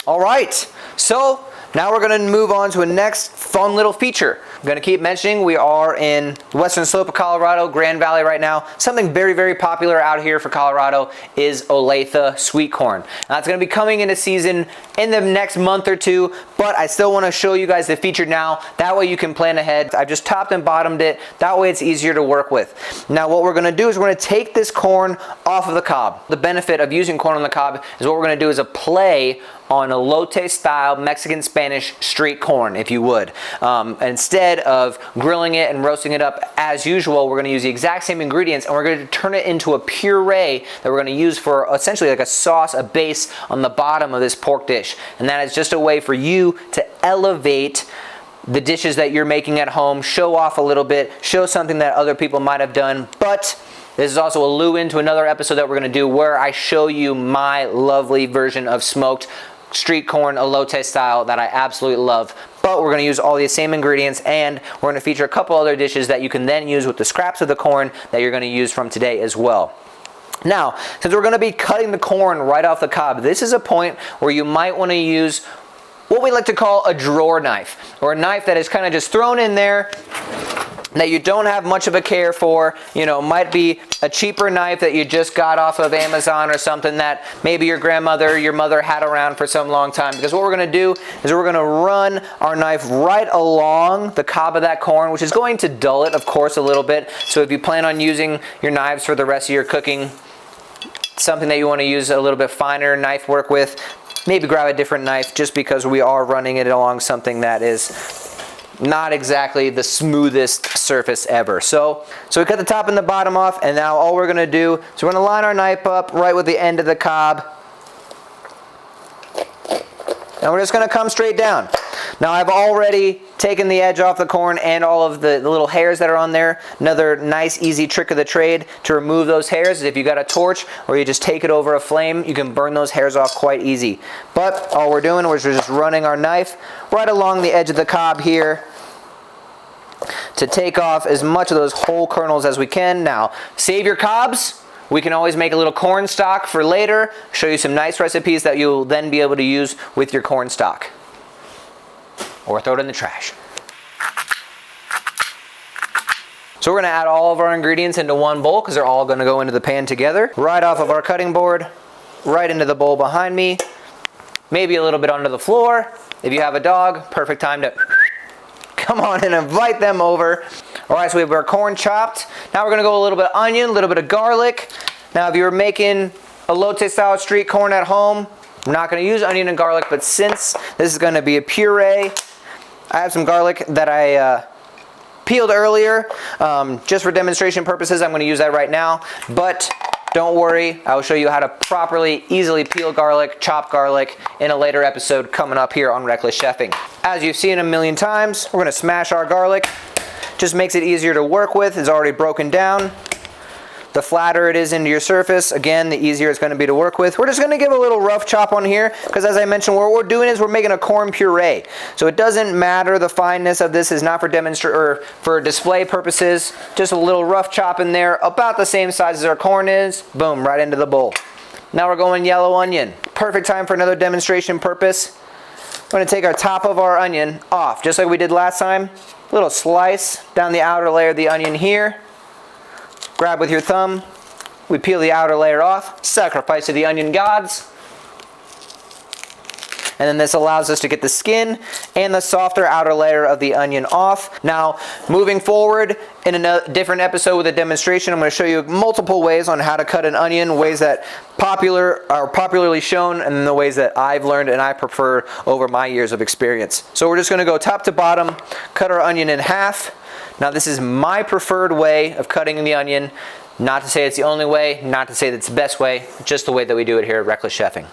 All right, so now we're going to move on to a next fun little feature. I'm going to keep mentioning we are in the western slope of Colorado, Grand Valley right now. Something very, very popular out here for Colorado is Olathe sweet corn. Now, it's going to be coming into season in the next month or two, but I still want to show you guys the feature now. That way you can plan ahead. I've just topped and bottomed it. That way it's easier to work with. Now, what we're going to do is we're going to take this corn off of the cob. The benefit of using corn on the cob is what we're going to do is a play on Elote Style Mexican Spanish street corn, if you would. Instead of grilling it and roasting it up as usual, we're going to use the exact same ingredients and we're going to turn it into a puree that we're going to use for essentially like a sauce, a base on the bottom of this pork dish. And that is just a way for you to elevate the dishes that you're making at home, show off a little bit, show something that other people might have done. But this is also a lure into another episode that we're going to do where I show you my lovely version of smoked street corn Elote style that I absolutely love. But we're going to use all these same ingredients and we're going to feature a couple other dishes that you can then use with the scraps of the corn that you're going to use from today as well. Now, since we're going to be cutting the corn right off the cob, this is a point where you might want to use what we like to call a drawer knife, or a knife that is kind of just thrown in there that you don't have much of a care for. You know, might be a cheaper knife that you just got off of Amazon or something that maybe your grandmother, your mother had around for some long time. Because what we're going to do is we're going to run our knife right along the cob of that corn, which is going to dull it, of course, a little bit. So if you plan on using your knives for the rest of your cooking, something that you want to use a little bit finer knife work with, maybe grab a different knife just because we are running it along something that is not exactly the smoothest surface ever. So we cut the top and the bottom off, and now all we're gonna do is we're gonna line our knife up right with the end of the cob. And we're just gonna come straight down. Now I've already taken the edge off the corn and all of the little hairs that are on there. Another nice easy trick of the trade to remove those hairs is if you got a torch or you just take it over a flame, you can burn those hairs off quite easy. But all we're doing is we're just running our knife right along the edge of the cob here to take off as much of those whole kernels as we can. Now, save your cobs. We can always make a little corn stock for later. Show you some nice recipes that you'll then be able to use with your corn stock. Or throw it in the trash. So we're going to add all of our ingredients into one bowl because they're all going to go into the pan together. Right off of our cutting board, right into the bowl behind me. Maybe a little bit onto the floor. If you have a dog, perfect time to come on and invite them over. All right, so we have our corn chopped. Now we're gonna go a little bit of onion, a little bit of garlic. Now if you were making Elote style street corn at home, I'm not gonna use onion and garlic, but since this is gonna be a puree, I have some garlic that I peeled earlier. Just for demonstration purposes, I'm gonna use that right now. But don't worry, I will show you how to properly, easily peel garlic, chop garlic in a later episode coming up here on Reckless Chefing. As you've seen a million times, we're gonna smash our garlic. Just makes it easier to work with. It's already broken down. The flatter it is into your surface, again, the easier it's going to be to work with. We're just going to give a little rough chop on here because, as I mentioned, what we're doing is we're making a corn puree. So it doesn't matter, the fineness of this is not for display purposes. Just a little rough chop in there, about the same size as our corn is. Boom, right into the bowl. Now we're going yellow onion. Perfect time for another demonstration purpose. We're going to take our top of our onion off, just like we did last time. A little slice down the outer layer of the onion here. Grab with your thumb, we peel the outer layer off, sacrifice to the onion gods. And then this allows us to get the skin and the softer outer layer of the onion off. Now, moving forward in a different episode with a demonstration, I'm going to show you multiple ways on how to cut an onion, ways that are popularly shown, and the ways that I've learned and I prefer over my years of experience. So we're just going to go top to bottom, cut our onion in half. Now this is my preferred way of cutting the onion. Not to say it's the only way, not to say that's the best way, just the way that we do it here at Reckless Chefing.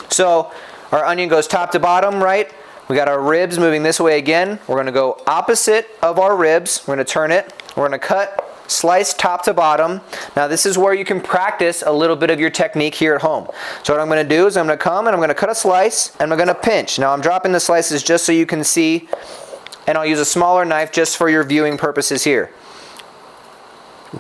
So our onion goes top to bottom, right? We got our ribs moving this way again. We're gonna go opposite of our ribs. We're gonna turn it. We're gonna cut, slice top to bottom. Now this is where you can practice a little bit of your technique here at home. So what I'm gonna do is I'm gonna come and I'm gonna cut a slice and I'm gonna pinch. Now I'm dropping the slices just so you can see, and I'll use a smaller knife just for your viewing purposes here.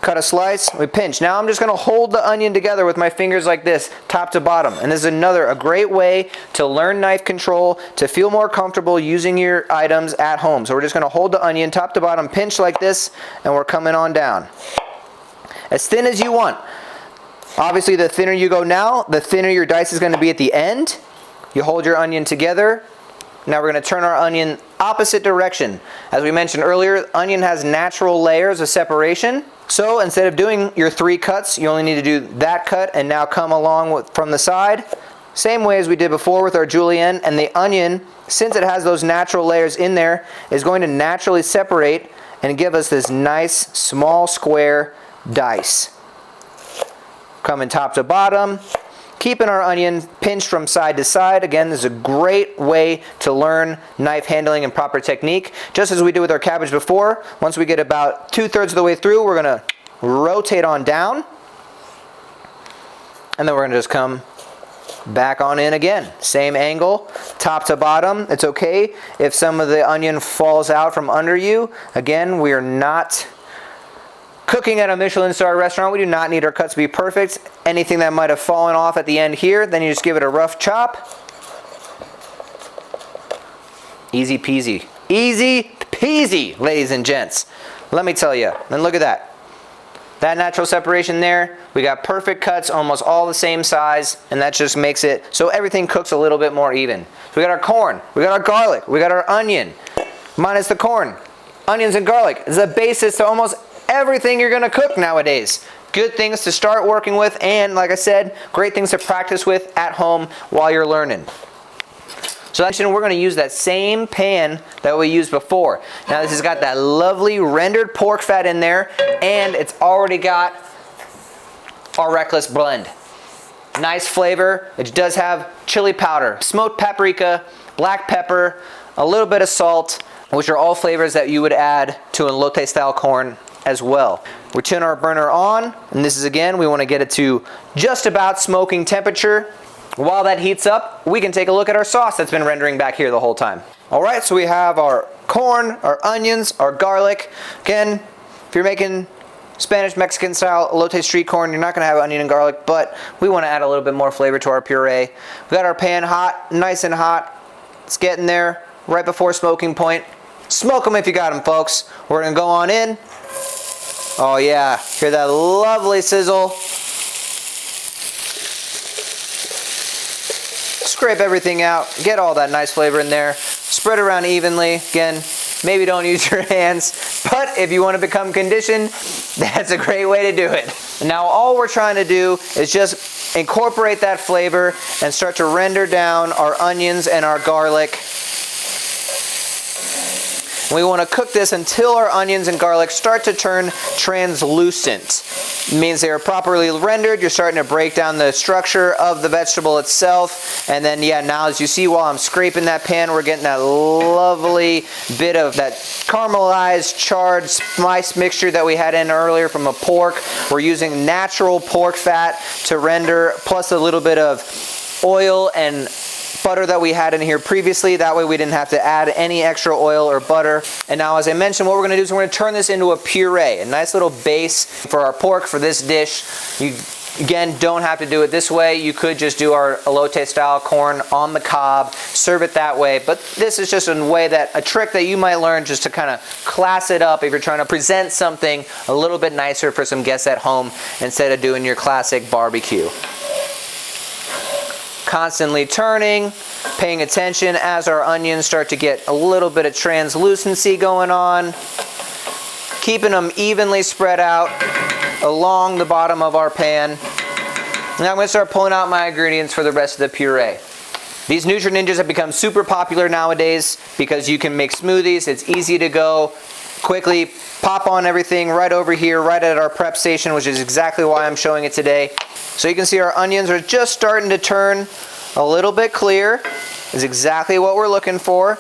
cut a slice, we pinch. Now I'm just gonna hold the onion together with my fingers like this, top to bottom. And this is a great way to learn knife control, to feel more comfortable using your items at home. So we're just gonna hold the onion top to bottom, pinch like this, and we're coming on down. As thin as you want. Obviously, the thinner you go now, the thinner your dice is gonna be at the end. You hold your onion together. Now we're going to turn our onion opposite direction. As we mentioned earlier, onion has natural layers of separation. So instead of doing your 3 cuts, you only need to do that cut and now come along from the side. Same way as we did before with our julienne, and the onion, since it has those natural layers in there, is going to naturally separate and give us this nice small square dice. Coming top to bottom. Keeping our onion pinched from side to side. Again, this is a great way to learn knife handling and proper technique. Just as we did with our cabbage before, once we get about 2/3 of the way through, we're going to rotate on down. And then we're going to just come back on in again. Same angle, top to bottom. It's okay if some of the onion falls out from under you. Again, we are not cooking at a Michelin star restaurant. We do not need our cuts to be perfect. Anything that might have fallen off at the end here, then you just give it a rough chop. Easy peasy. Easy peasy, ladies and gents. Let me tell you. And look at that. That natural separation there. We got perfect cuts, almost all the same size, and that just makes it so everything cooks a little bit more even. So we got our corn, we got our garlic, we got our onion, minus the corn. Onions and garlic is the basis to almost everything you're gonna cook nowadays. Good things to start working with, and like I said, great things to practice with at home while you're learning. So we're gonna use that same pan that we used before. Now this has got that lovely rendered pork fat in there, and it's already got our reckless blend. Nice flavor. It does have chili powder, smoked paprika, black pepper, a little bit of salt, which are all flavors that you would add to an elote style corn as well. We turn our burner on, and this is again, we want to get it to just about smoking temperature. While that heats up, we can take a look at our sauce that's been rendering back here the whole time. All right, so we have our corn, our onions, our garlic. Again, if you're making Spanish Mexican style elote street corn, you're not going to have onion and garlic, but we want to add a little bit more flavor to our puree. We got our pan hot, nice and hot. It's getting there right before smoking point. Smoke them if you got them, folks. We're going to go on in. Oh yeah, hear that lovely sizzle. Scrape everything out, get all that nice flavor in there. Spread around evenly. Again, maybe don't use your hands, but if you want to become conditioned, that's a great way to do it. Now all we're trying to do is just incorporate that flavor and start to render down our onions and our garlic. We want to cook this until our onions and garlic start to turn translucent. It means they are properly rendered. You're starting to break down the structure of the vegetable itself. And then, yeah, now as you see while I'm scraping that pan, we're getting that lovely bit of that caramelized, charred spice mixture that we had in earlier from a pork. We're using natural pork fat to render, plus a little bit of oil and butter that we had in here previously. That way we didn't have to add any extra oil or butter. And now, as I mentioned, what we're going to do is we're going to turn this into a puree, a nice little base for our pork for this dish. You, again, don't have to do it this way. You could just do our elote style corn on the cob, serve it that way. But this is just a trick that you might learn just to kind of class it up if you're trying to present something a little bit nicer for some guests at home instead of doing your classic barbecue. Constantly turning, paying attention as our onions start to get a little bit of translucency going on. Keeping them evenly spread out along the bottom of our pan. Now I'm going to start pulling out my ingredients for the rest of the puree. These Nutri Ninjas have become super popular nowadays because you can make smoothies. It's easy to go quickly pop on everything right over here, right at our prep station, which is exactly why I'm showing it today. So you can see our onions are just starting to turn a little bit clear. Is exactly what we're looking for.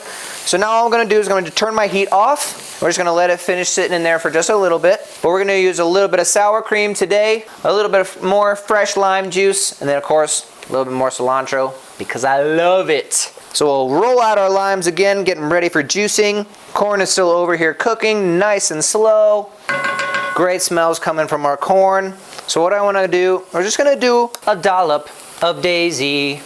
So now all I'm going to do is I'm going to turn my heat off. We're just going to let it finish sitting in there for just a little bit. But we're going to use a little bit of sour cream today, a little bit more fresh lime juice, and then of course a little bit more cilantro because I love it. So we'll roll out our limes again, getting ready for juicing. Corn is still over here cooking, nice and slow. Great smells coming from our corn. So what I want to do, we're just going to do a dollop of daisy.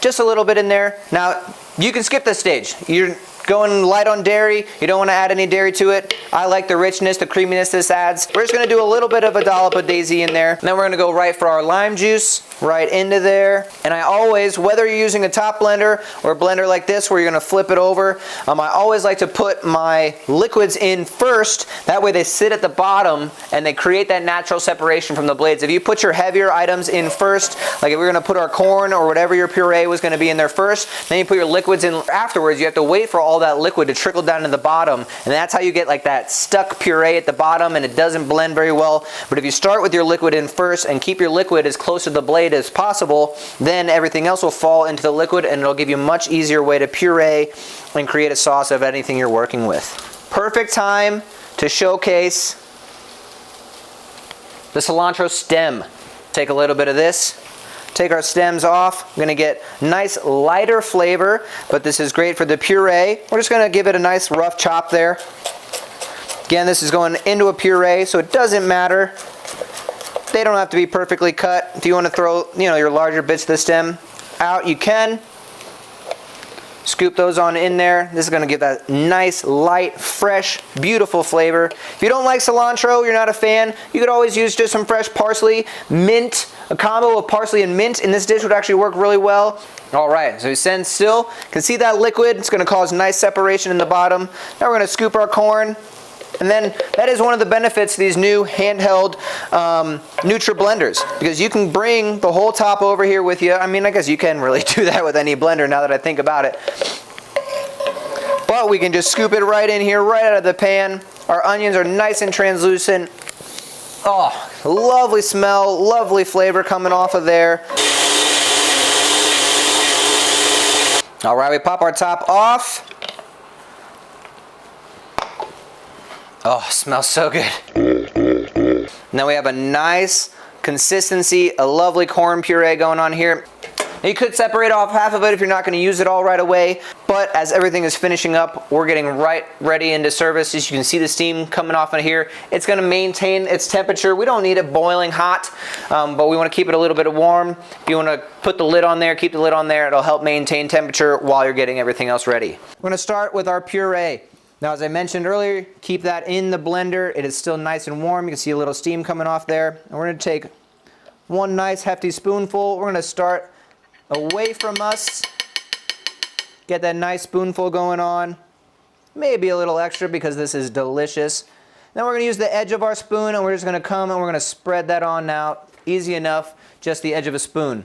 Just a little bit in there. Now, you can skip this stage. You're going light on dairy. You don't want to add any dairy to it. I like the richness, the creaminess this adds. We're just going to do a little bit of a dollop of daisy in there. And then we're going to go right for our lime juice, right into there. And I always, whether you're using a top blender or a blender like this where you're going to flip it over, I always like to put my liquids in first. That way they sit at the bottom and they create that natural separation from the blades. If you put your heavier items in first, like if we're going to put our corn or whatever your puree was going to be in there first, then you put your liquids in afterwards, you have to wait for all that liquid to trickle down to the bottom, and that's how you get like that stuck puree at the bottom, and it doesn't blend very well. But if you start with your liquid in first and keep your liquid as close to the blade as possible, then everything else will fall into the liquid and it'll give you a much easier way to puree and create a sauce of anything you're working with. Perfect time to showcase the cilantro stem. Take a little bit of this. Take our stems off. We're going to get nice lighter flavor, but this is great for the puree. We're just going to give it a nice rough chop there. Again, this is going into a puree, so it doesn't matter. They don't have to be perfectly cut. If you want to throw, your larger bits of the stem out, you can. Scoop those on in there. This is going to give that nice, light, fresh, beautiful flavor. If you don't like cilantro, you're not a fan, you could always use just some fresh parsley, mint. A combo of parsley and mint in this dish would actually work really well. All right, so we stand still. You can see that liquid. It's going to cause nice separation in the bottom. Now we're going to scoop our corn. And then that is one of the benefits of these new handheld Nutra blenders, because you can bring the whole top over here with you. I mean, I guess you can really do that with any blender now that I think about it. But we can just scoop it right in here, right out of the pan. Our onions are nice and translucent. Oh, lovely smell, lovely flavor coming off of there. All right, we pop our top off. Oh, smells so good. Now we have a nice consistency, a lovely corn puree going on here. Now you could separate off half of it if you're not going to use it all right away, but as everything is finishing up, we're getting right ready into service. As you can see the steam coming off in here, it's going to maintain its temperature. We don't need it boiling hot, but we want to keep it a little bit warm. If you want to put the lid on there, keep the lid on there. It'll help maintain temperature while you're getting everything else ready. We're going to start with our puree. Now, as I mentioned earlier, keep that in the blender. It is still nice and warm. You can see a little steam coming off there. And we're going to take one nice hefty spoonful. We're going to start away from us. Get that nice spoonful going on. Maybe a little extra because this is delicious. Then we're going to use the edge of our spoon and we're just going to come and we're going to spread that on out. Easy enough, just the edge of a spoon.